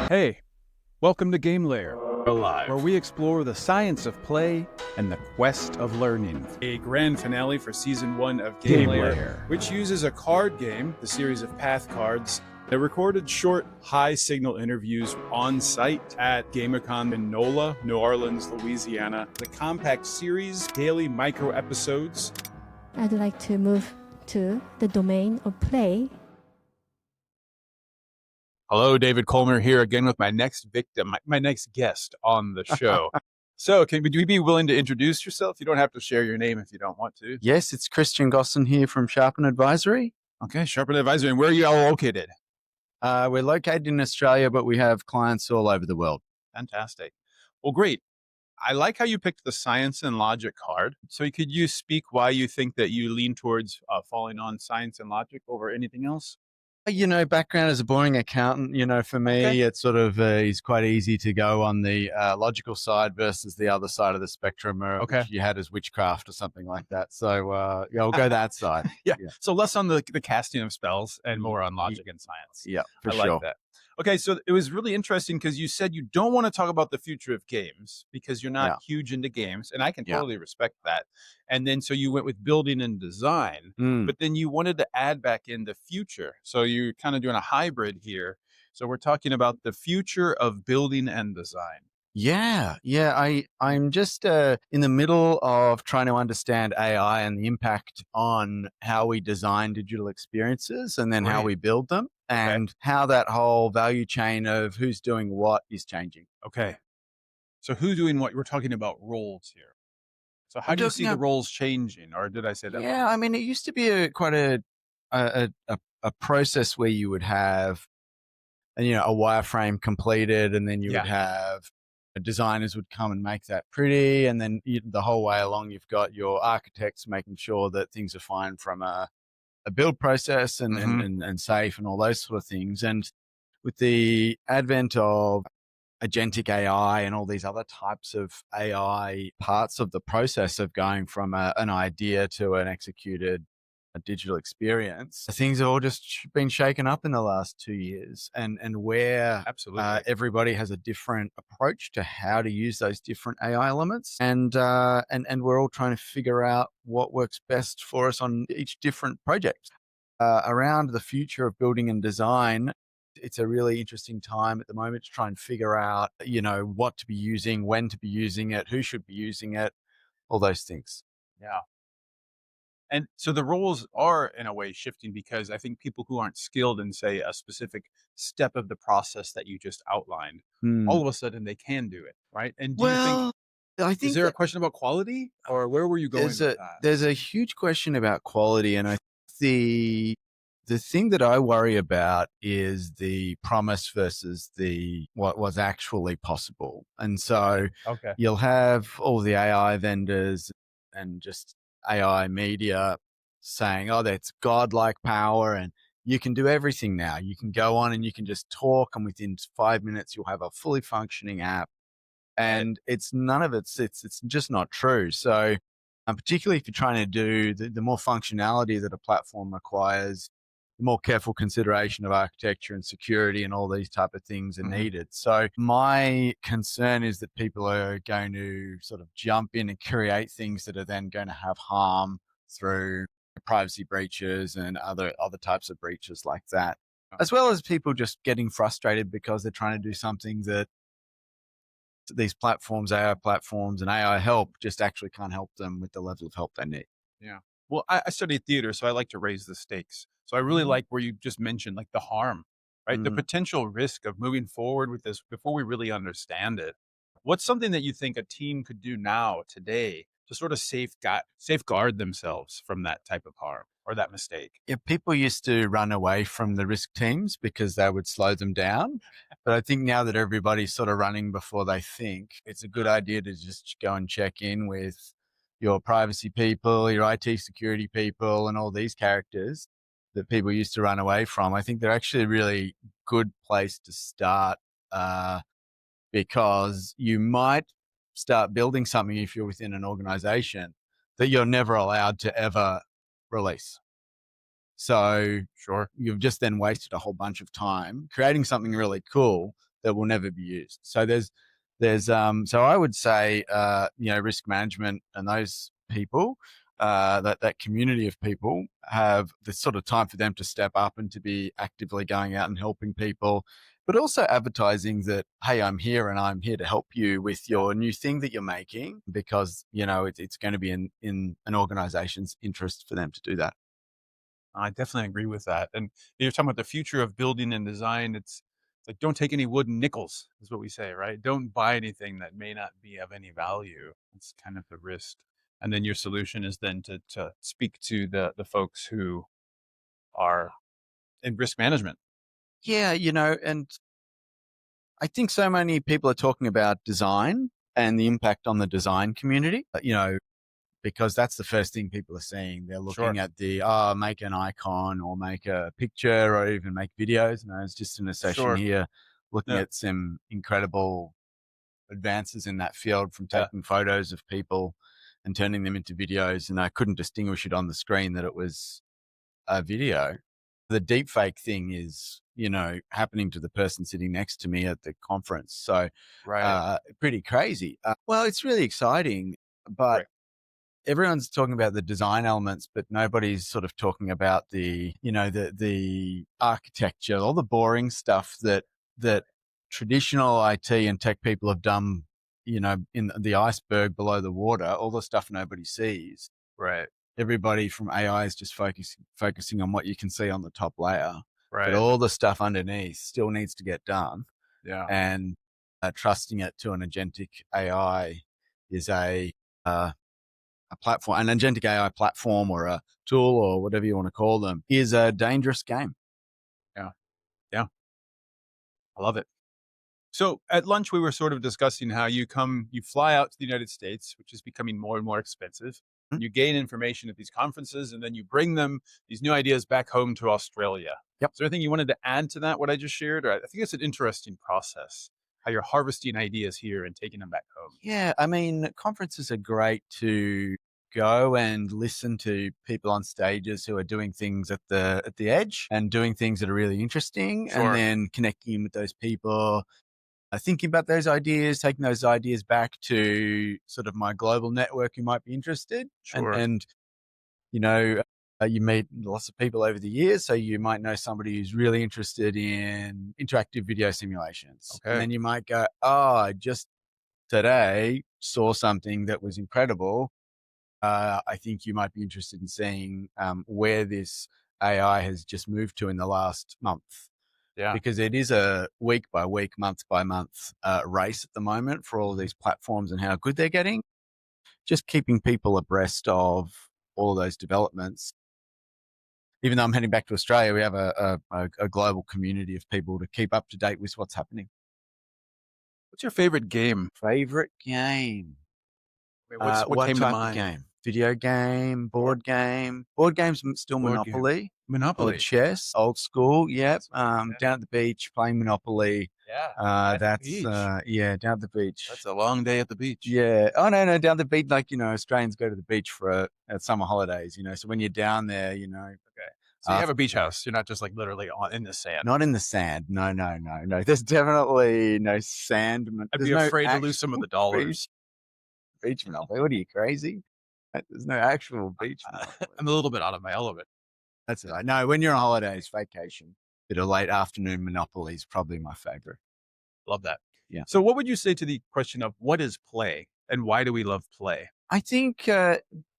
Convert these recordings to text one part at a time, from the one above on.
Hey, welcome to GameLayer, Alive. where we explore the science of play and the quest of learning. A grand finale for Season 1 of GameLayer. GameLayer, which uses a card game, the series of path cards, that recorded short, high-signal interviews on-site at GamerCon in NOLA, New Orleans, Louisiana. The compact series, daily micro-episodes. I'd like to move to the domain of play. Hello, David Kolmer here again with my next victim, my next guest on the show. So, would you be willing to introduce yourself? You don't have to share your name if you don't want to. Yes, it's Christian Gossan here from Sharpen Advisory. Okay, Sharpen Advisory. And where are you all located? We're located in Australia, but we have clients all over the world. Fantastic. Well, great. I like how you picked the science and logic card. So could you speak why you think that you lean towards falling on science and logic over anything else? Background as a boring accountant, for me, It's sort of is quite easy to go on the logical side versus the other side of the spectrum, which you had as witchcraft or something like that. So, I'll go that side. Yeah. So less on the casting of spells and more on logic and science. Yeah, for I sure. like that. Okay, so it was really interesting because you said you don't want to talk about the future of games because you're not huge into games, and I can totally respect that. And then so you went with building and design, but then you wanted to add back in the future. So you're kind of doing a hybrid here. So we're talking about the future of building and design. I'm just in the middle of trying to understand AI and the impact on how we design digital experiences and then how we build them and how that whole value chain of who's doing what is changing. Okay. So who's doing what? We're talking about roles here. So how do you see the roles changing, or did I say that? Yeah, I mean, it used to be quite a process where you would have, a wireframe completed, and then you would have designers would come and make that pretty, and then the whole way along, you've got your architects making sure that things are fine from a build process and safe and all those sort of things. And with the advent of agentic AI and all these other types of AI parts of the process of going from an idea to an executed digital experience, things have all just been shaken up in the last 2 years, and where everybody has a different approach to how to use those different AI elements, and we're all trying to figure out what works best for us on each different project. Around the future of building and design, it's a really interesting time at the moment to try and figure out, what to be using, when to be using it, who should be using it, all those things. Yeah. And so the roles are in a way shifting because I think people who aren't skilled in, say, a specific step of the process that you just outlined, all of a sudden they can do it, right? And do you think is there a question about quality, or where were you going with that? There's a huge question about quality, and the thing that I worry about is the promise versus what was actually possible. And so you'll have all the AI vendors and just AI media saying, that's godlike power and you can do everything now. You can go on and you can just talk, and within 5 minutes you'll have a fully functioning app. And it's just not true. So particularly if you're trying to do the more functionality that a platform requires, the more careful consideration of architecture and security and all these type of things are needed. So my concern is that people are going to sort of jump in and create things that are then going to have harm through privacy breaches and other types of breaches like that, as well as people just getting frustrated because they're trying to do something that these platforms, AI platforms and AI help just actually can't help them with the level of help they need. Yeah. Well, I studied theater, so I like to raise the stakes. So I really like where you just mentioned like the harm, right? The potential risk of moving forward with this before we really understand it. What's something that you think a team could do now, today, to sort of safeguard themselves from that type of harm or that mistake? Yeah, people used to run away from the risk teams because they would slow them down. But I think now that everybody's sort of running before they think, it's a good idea to just go and check in with your privacy people, your IT security people, and all these characters that people used to run away from. I think they're actually a really good place to start because you might start building something if you're within an organization that you're never allowed to ever release. So you've just then wasted a whole bunch of time creating something really cool that will never be used. So so I would say, risk management and those people, that community of people have the sort of time for them to step up and to be actively going out and helping people, but also advertising that, hey, I'm here and I'm here to help you with your new thing that you're making, because, it's going to be in an organization's interest for them to do that. I definitely agree with that. And you're talking about the future of building and design. It's like, don't take any wooden nickels, is what we say, right? Don't buy anything that may not be of any value. It's kind of the risk. And then your solution is then to speak to the folks who are in risk management. Yeah, and I think so many people are talking about design and the impact on the design community, because that's the first thing people are seeing. They're looking at make an icon or make a picture or even make videos. And I was just in a session here looking at some incredible advances in that field, from taking photos of people and turning them into videos. And I couldn't distinguish it on the screen that it was a video. The deepfake thing is, happening to the person sitting next to me at the conference. So pretty crazy. Well, it's really exciting, but everyone's talking about the design elements, but nobody's sort of talking about the architecture, all the boring stuff that traditional IT and tech people have done, in the iceberg below the water, all the stuff nobody sees. Right. Everybody from AI is just focusing on what you can see on the top layer. Right. But all the stuff underneath still needs to get done. Yeah. And trusting it to an agentic AI is a platform, an agentic AI platform or a tool or whatever you want to call them, is a dangerous game. Yeah. Yeah. I love it. So at lunch, we were sort of discussing how you fly out to the United States, which is becoming more and more expensive. Mm-hmm. You gain information at these conferences, and then you bring these new ideas back home to Australia. Yep. Is there anything you wanted to add to that, what I just shared? Or I think it's an interesting process, how you're harvesting ideas here and taking them back home. Yeah. I mean, conferences are great to go and listen to people on stages who are doing things at the edge and doing things that are really interesting, and then connecting with those people, thinking about those ideas, taking those ideas back to sort of my global network who might be interested. And you meet lots of people over the years, so you might know somebody who's really interested in interactive video simulations. Okay. And then you might go, I just today saw something that was incredible. I think you might be interested in seeing where this AI has just moved to in the last month. Yeah. Because it is a week by week, month by month race at the moment for all of these platforms and how good they're getting. Just keeping people abreast of all of those developments. Even though I'm heading back to Australia, we have a global community of people to keep up to date with what's happening. What's your favorite game? Favorite game? What came to mind? Game? Video game, board game. Board games still Monopoly. Game. Monopoly. Or chess, old school. Yep. Down at the beach playing Monopoly. Yeah. Down at the beach. That's a long day at the beach. Yeah. Oh, no, down the beach. Like, Australians go to the beach for summer holidays, so when you're down there, Okay. So you have a beach house. You're not just like literally in the sand. Not in the sand. No. There's definitely no sand. I'd be afraid to lose some of the dollars. Beach Monopoly. What are you, crazy? There's no actual beach Monopoly. I'm a little bit out of my element. That's right. No, when you're on holidays, vacation, bit of late afternoon Monopoly is probably my favorite. Love that. Yeah. So what would you say to the question of what is play and why do we love play? I think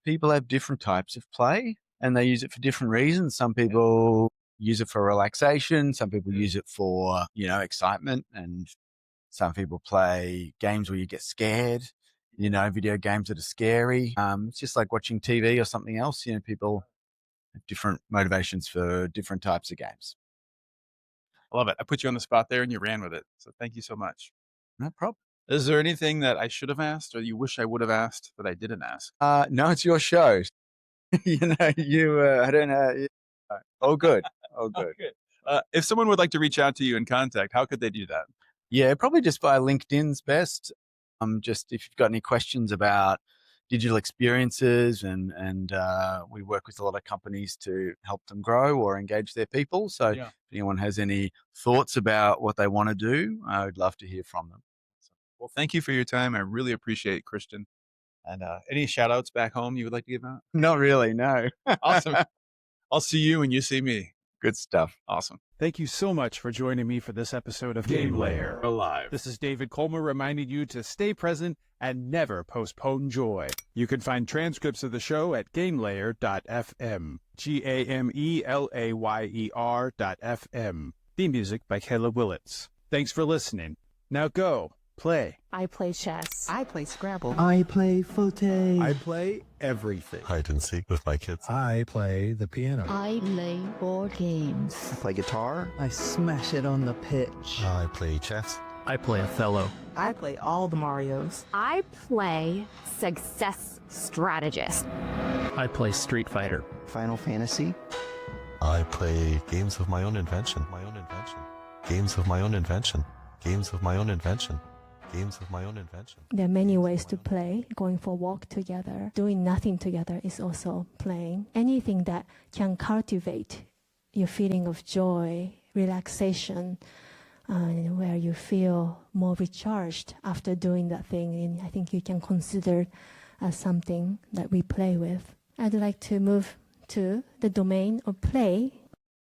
people have different types of play and they use it for different reasons. Some people use it for relaxation. Some people use it for, excitement. And some people play games where you get scared, video games that are scary. It's just like watching TV or something else. People have different motivations for different types of games. I love it. I put you on the spot there and you ran with it. So thank you so much. No problem. Is there anything that I should have asked or you wish I would have asked that I didn't ask? No, it's your show. I don't know. All good. All good. If someone would like to reach out to you in contact, how could they do that? Yeah, probably just via LinkedIn's best. Just if you've got any questions about digital experiences, and we work with a lot of companies to help them grow or engage their people. So if anyone has any thoughts about what they want to do, I would love to hear from them. Well, thank you for your time. I really appreciate it, Christian. And any shout outs back home you would like to give out? Not really, no. Awesome. I'll see you when you see me. Good stuff. Awesome. Thank you so much for joining me for this episode of GameLayer Alive. This is David Kolmer reminding you to stay present and never postpone joy. You can find transcripts of the show at gamelayer.fm. GAMELAYER.fm. Theme music by Caleb Willits. Thanks for listening. Now go. Play. I play chess. I play Scrabble. I play fauteuil. I play everything. Hide and seek with my kids. I play the piano. I play board games. I play guitar. I smash it on the pitch. I play chess. I play Othello. I play all the Marios. I play Success Strategist. I play Street Fighter. Final Fantasy. I play games of my own invention. Games of my own invention. Games of my own invention. Games of my own invention. There are many ways to play. Going for a walk together, doing nothing together is also playing. Anything that can cultivate your feeling of joy, relaxation, where you feel more recharged after doing that thing, and I think you can consider as something that we play with. I'd like to move to the domain of play